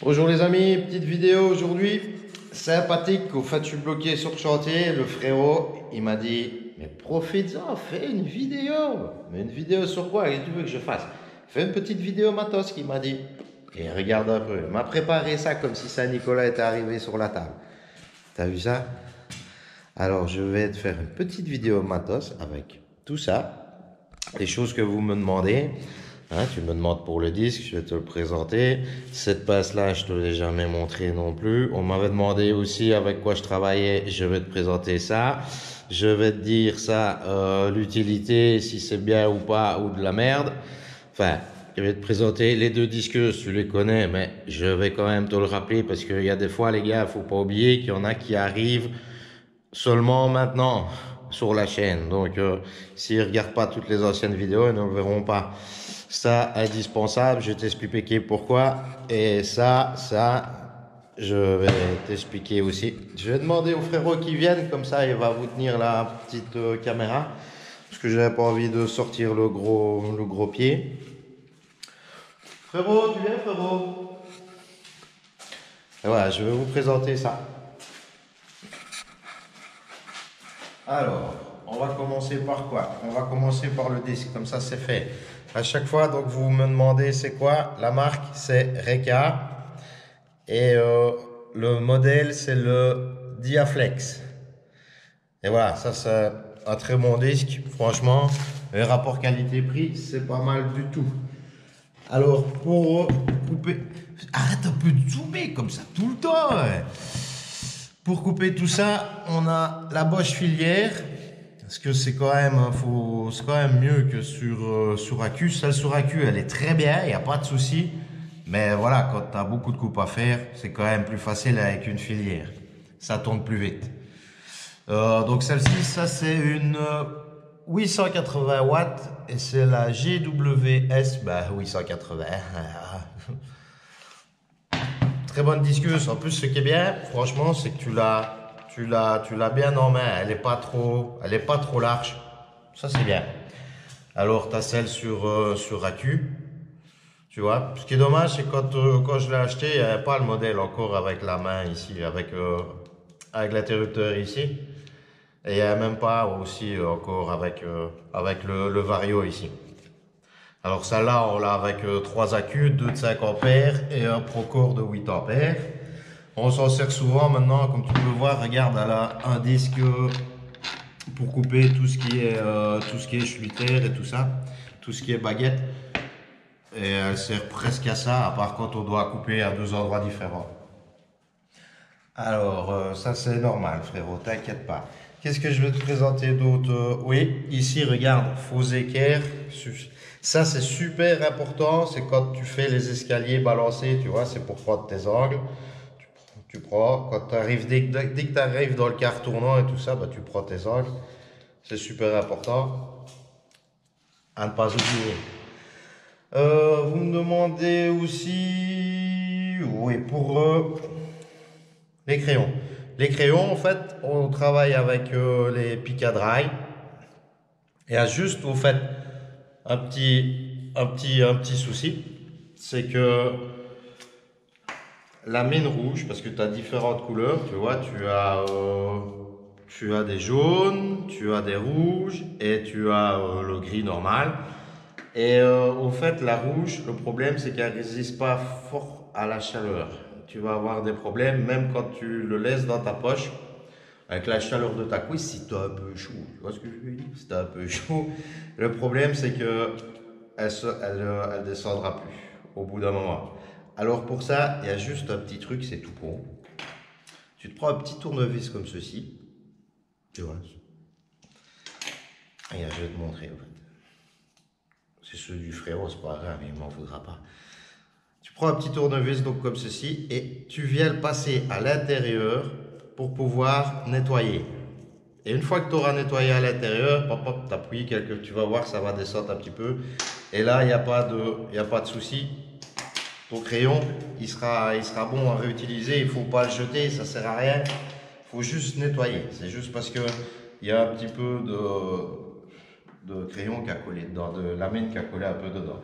Bonjour les amis, petite vidéo aujourd'hui, sympathique. Au fait, je suis bloqué sur le chantier. Le frérot, il m'a dit, mais profite-en, fais une vidéo. Mais une vidéo sur quoi? Qu'est-ce que tu veux que je fasse? Fais une petite vidéo matos, qu'il m'a dit. Et regarde un peu, il m'a préparé ça comme si Saint-Nicolas était arrivé sur la table. T'as vu ça? Alors, je vais te faire une petite vidéo matos avec tout ça, les choses que vous me demandez. Hein, tu me demandes pour le disque, je vais te le présenter. Cette passe-là, je te l'ai jamais montré non plus. On m'avait demandé aussi avec quoi je travaillais, je vais te présenter ça. Je vais te dire ça, l'utilité, si c'est bien ou pas, ou de la merde. Enfin, je vais te présenter les deux disques, tu les connais, mais je vais quand même te le rappeler parce qu'il y a des fois, les gars, faut pas oublier qu'il y en a qui arrivent seulement maintenant sur la chaîne. Donc, s'ils regardent pas toutes les anciennes vidéos, ils ne le verront pas. Ça, indispensable, je vais t'expliquer pourquoi. Et ça, je vais t'expliquer aussi. Je vais demander au frérot qui vienne, comme ça il va vous tenir la petite caméra. Parce que j'avais pas envie de sortir le gros pied. Frérot, tu viens frérot? Et voilà, je vais vous présenter ça. Alors, on va commencer par quoi? On va commencer par le disque, comme ça c'est fait. À chaque fois, donc vous me demandez c'est quoi? La marque c'est Reka et le modèle c'est le Diaflex. Et voilà, ça c'est un très bon disque, franchement. Le rapport qualité-prix, c'est pas mal du tout. Alors, pour couper... Arrête un peu de zoomer comme ça tout le temps, ouais. Pour couper tout ça, on a la Bosch filière. Parce que c'est quand même, c'est quand même mieux que sur Accu. Celle sur Accu, elle est très bien, il n'y a pas de souci. Mais voilà, quand tu as beaucoup de coupes à faire, c'est quand même plus facile avec une filière. Ça tourne plus vite. Donc celle-ci, ça c'est une 880 watts et c'est la GWS 880. Très bonne disqueuse. En plus, ce qui est bien, franchement, c'est que tu l'as bien en main. Elle est pas trop large. Ça, c'est bien. Alors, tu as celle sur Accu. Tu vois. Ce qui est dommage, c'est que quand je l'ai acheté, il n'y avait pas le modèle encore avec la main ici, avec l'interrupteur ici. Et il n'y avait même pas aussi encore avec le Vario ici. Alors celle-là, on l'a avec 3 accus, 2 de 5 ampères et un Procore de 8 ampères. On s'en sert souvent maintenant, comme tu peux voir, regarde, elle a un disque pour couper tout ce qui est schluter et tout ça, tout ce qui est baguette. Et elle sert presque à ça, à part quand on doit couper à 2 endroits différents. Alors, ça c'est normal, frérot, t'inquiète pas. Qu'est-ce que je vais te présenter d'autre? Oui, ici, regarde, faux équerre. Ça, c'est super important. C'est quand tu fais les escaliers balancés, tu vois, c'est pour prendre tes angles. Tu prends, quand tu arrives, dès que tu arrives dans le quart tournant et tout ça, bah, tu prends tes angles. C'est super important à ne pas oublier. Vous me demandez aussi, oui, pour les crayons. Les crayons, en fait, on travaille avec les Picadry. Et à juste, au fait, un petit souci, c'est que la mine rouge, parce que tu as différentes couleurs, tu vois, tu as des jaunes, tu as des rouges et tu as le gris normal. Et au fait, la rouge, le problème, c'est qu'elle résiste pas fort à la chaleur. Tu vas avoir des problèmes, même quand tu le laisses dans ta poche, avec la chaleur de ta cuisse, si tu as un peu chaud. Tu vois ce que je veux dire? Si tu as un peu chaud, le problème, c'est que elle descendra plus au bout d'un moment. Alors pour ça, il y a juste un petit truc, c'est tout con. Tu te prends un petit tournevis comme ceci. Tu vois. Et je vais te montrer en fait. C'est ceux du frérot, c'est pas grave, il m'en voudra pas. Tu prends un petit tournevis donc comme ceci et tu viens le passer à l'intérieur pour pouvoir nettoyer. Et une fois que tu auras nettoyé à l'intérieur, hop, hop, t'appuies tu vas voir, ça va descendre un petit peu. Et là, il n'y a pas de souci. Ton crayon, il sera bon à réutiliser. Il ne faut pas le jeter, ça ne sert à rien. Il faut juste nettoyer. C'est juste parce que il y a un petit peu de crayon qui a collé dedans, de lamine qui a collé un peu dedans.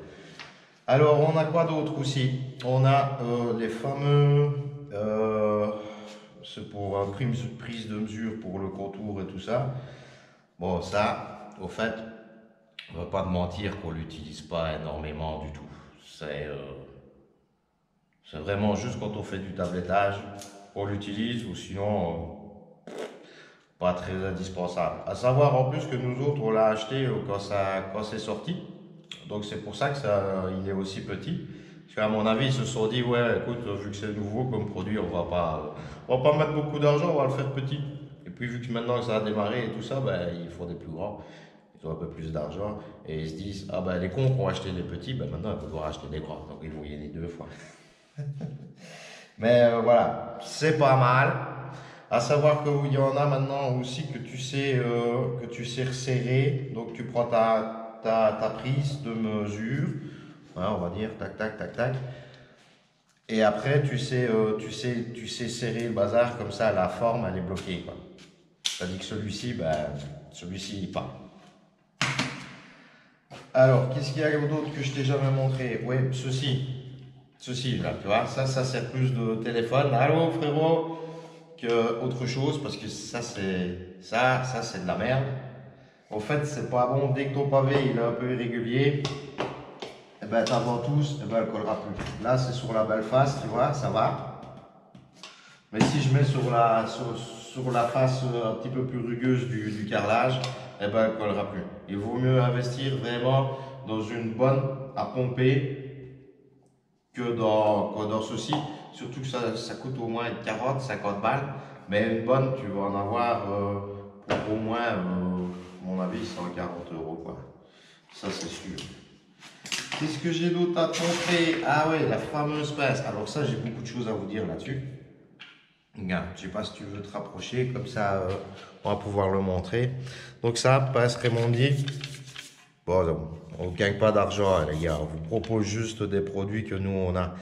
Alors, on a quoi d'autre aussi? On a les fameux, c'est pour prise de mesure pour le contour et tout ça. Bon, ça, au fait, on va pas te mentir qu'on l'utilise pas énormément du tout. C'est vraiment juste quand on fait du tablettage, on l'utilise ou sinon, pas très indispensable. À savoir en plus que nous autres, on l'a acheté quand c'est sorti. Donc c'est pour ça que il est aussi petit. Parce qu'à mon avis, ils se sont dit, ouais, écoute, vu que c'est nouveau comme produit, on va pas mettre beaucoup d'argent, on va le faire petit. Et puis vu que maintenant ça a démarré et tout ça, ben, ils font des plus grands. Ils ont un peu plus d'argent. Et ils se disent, ah ben les cons qui ont acheté des petits, ben maintenant ils vont devoir acheter des grands. Donc ils vont y aller deux fois. Mais voilà, c'est pas mal. À savoir qu'il y en a maintenant aussi que tu sais resserrer. Donc tu prends ta prise de mesure, ouais, on va dire, tac, tac, tac, tac. Et après, tu sais serrer le bazar comme ça, la forme, elle est bloquée, quoi. Tandis que celui-ci, ben, celui-ci, il part. Alors, qu'est-ce qu'il y a d'autre que je t'ai jamais montré? Oui, ceci, là, tu vois, ça sert plus de téléphone. Allô, frérot, que autre chose, parce que ça, c'est de la merde. En fait, c'est pas bon. Dès que ton pavé il est un peu irrégulier, eh ben, ta ventouse, eh ben, elle collera plus. Là, c'est sur la belle face, tu vois, ça va. Mais si je mets sur la face un petit peu plus rugueuse du carrelage, eh ben, elle collera plus. Il vaut mieux investir vraiment dans une bonne à pomper que dans ceci. Surtout que ça coûte au moins 40, 50 balles. Mais une bonne, tu vas en avoir pour au moins, à mon avis, 140 euros, quoi. Ça, c'est sûr. Qu'est-ce que j'ai d'autre à te montrer? Ah ouais, la fameuse pince. Alors ça, j'ai beaucoup de choses à vous dire là-dessus. Regarde, je sais pas si tu veux te rapprocher, comme ça, on va pouvoir le montrer. Donc ça, pince Raymondi. Bon, on ne gagne pas d'argent, hein, les gars. On vous propose juste des produits que nous, on a.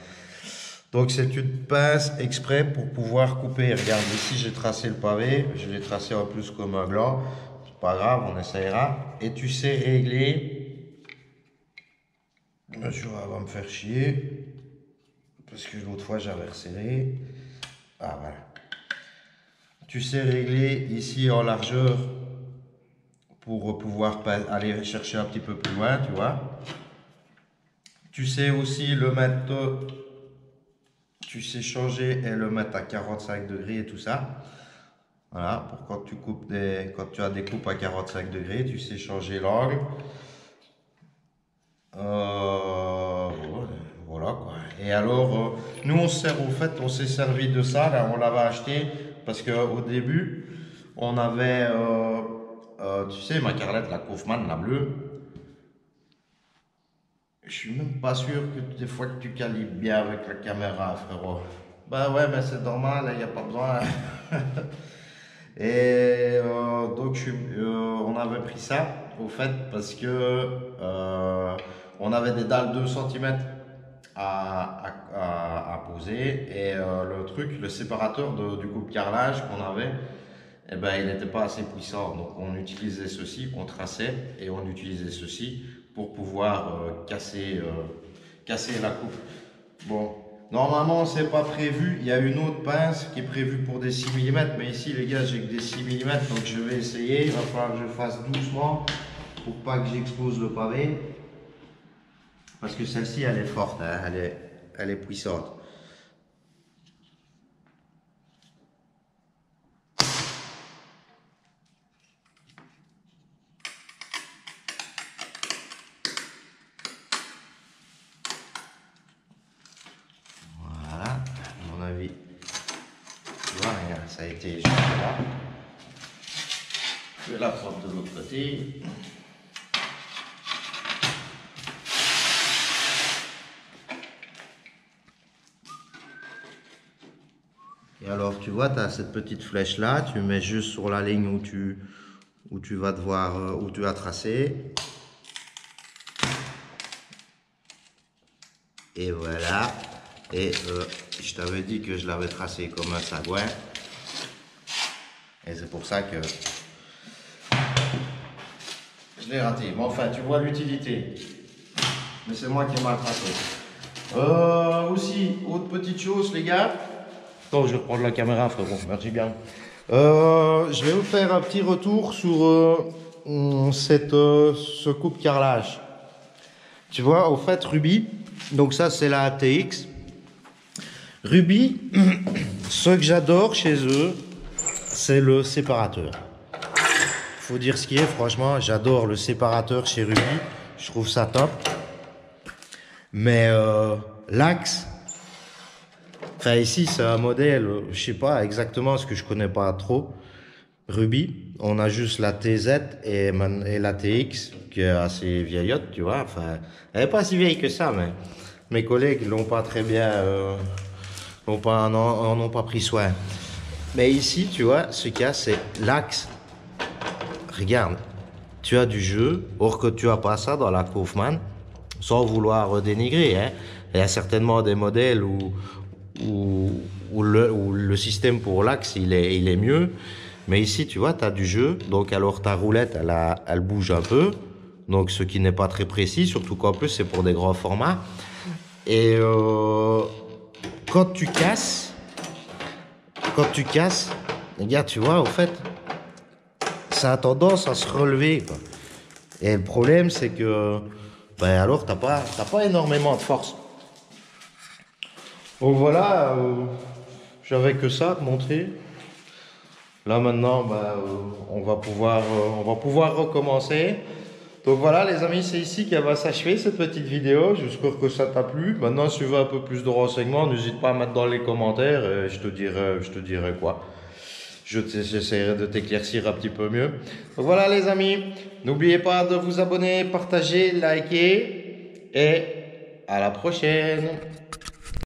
Donc c'est une pince exprès pour pouvoir couper. Regarde, ici, j'ai tracé le pavé. Je l'ai tracé en plus comme un gland. C'est pas grave, on essaiera. Et tu sais régler. Monsieur va me faire chier. Parce que l'autre fois, j'avais resserré. Ah, voilà. Tu sais régler ici en largeur pour pouvoir aller chercher un petit peu plus loin, tu vois. Tu sais aussi le mettre, tu sais changer et le mettre à 45 degrés et tout ça. Voilà, pour quand quand tu as des coupes à 45 degrés, tu sais changer l'angle. Voilà quoi. Et alors, nous on s'est servi de ça, là, on l'avait acheté parce qu'au début, on avait, tu sais, ma Carlette, la Kaufmann, la bleue. Je suis même pas sûr que des fois que tu calibres bien avec la caméra, frérot. Bah ouais, mais c'est normal, il n'y a pas besoin. Et donc, on avait pris ça, au fait, parce que on avait des dalles 2 cm à poser. Et le séparateur du coupe carrelage qu'on avait, eh ben, il n'était pas assez puissant. Donc, on utilisait ceci, on traçait et on utilisait ceci pour pouvoir casser la coupe. Bon, normalement, c'est pas prévu. Il y a une autre pince qui est prévue pour des 6 mm. Mais ici, les gars, j'ai que des 6 mm. Donc, je vais essayer. Il va falloir que je fasse doucement pour pas que j'expose le pavé. Parce que celle-ci, elle est forte. Hein, elle est puissante. Voilà, à mon avis. Tu vois, regarde, ça a été juste là. Je vais la prendre de l'autre côté. Et alors, tu vois, tu as cette petite flèche là, tu mets juste sur la ligne où tu vas devoir, où tu as tracé. Et voilà. Et je t'avais dit que je l'avais tracé comme un sagouin. Et c'est pour ça que je l'ai raté. Mais enfin, tu vois l'utilité. Mais c'est moi qui ai mal passé. Aussi, autre petite chose, les gars. Attends, je vais reprendre la caméra, frérot. Merci bien. Je vais vous faire un petit retour sur ce coupe carrelage. Tu vois, au fait, Ruby, donc ça c'est la ATX. Ruby, ce que j'adore chez eux, c'est le séparateur. Faut dire ce qui est, franchement, j'adore le séparateur chez Ruby. Je trouve ça top. Mais l'axe, enfin ici c'est un modèle, je sais pas exactement ce que je connais pas trop. Ruby, on a juste la TZ et la TX qui est assez vieillotte, tu vois. Enfin, elle n'est pas si vieille que ça, mais mes collègues l'ont pas très bien, en ont pas pris soin. Mais ici, tu vois, ce qu'il y a, c'est l'axe. Regarde, tu as du jeu, or que tu as pas ça dans la Kaufmann, sans vouloir dénigrer. Hein. Il y a certainement des modèles où le système pour l'axe, il est mieux. Mais ici, tu vois, tu as du jeu. Donc, alors, ta roulette, elle bouge un peu. Donc, ce qui n'est pas très précis, surtout qu'en plus, c'est pour des grands formats. Et quand tu casses, regarde, tu vois, en fait, ça a tendance à se relever, quoi. Et le problème, c'est que, ben alors, t'as pas énormément de force. Donc voilà, j'avais que ça à te montrer. Là maintenant, on va pouvoir recommencer. Donc voilà les amis, c'est ici qu'elle va s'achever cette petite vidéo. J'espère que ça t'a plu. Maintenant, si tu veux un peu plus de renseignements, n'hésite pas à mettre dans les commentaires et je te dirai quoi. J'essaierai de t'éclaircir un petit peu mieux. Donc voilà les amis, n'oubliez pas de vous abonner, partager, liker et à la prochaine.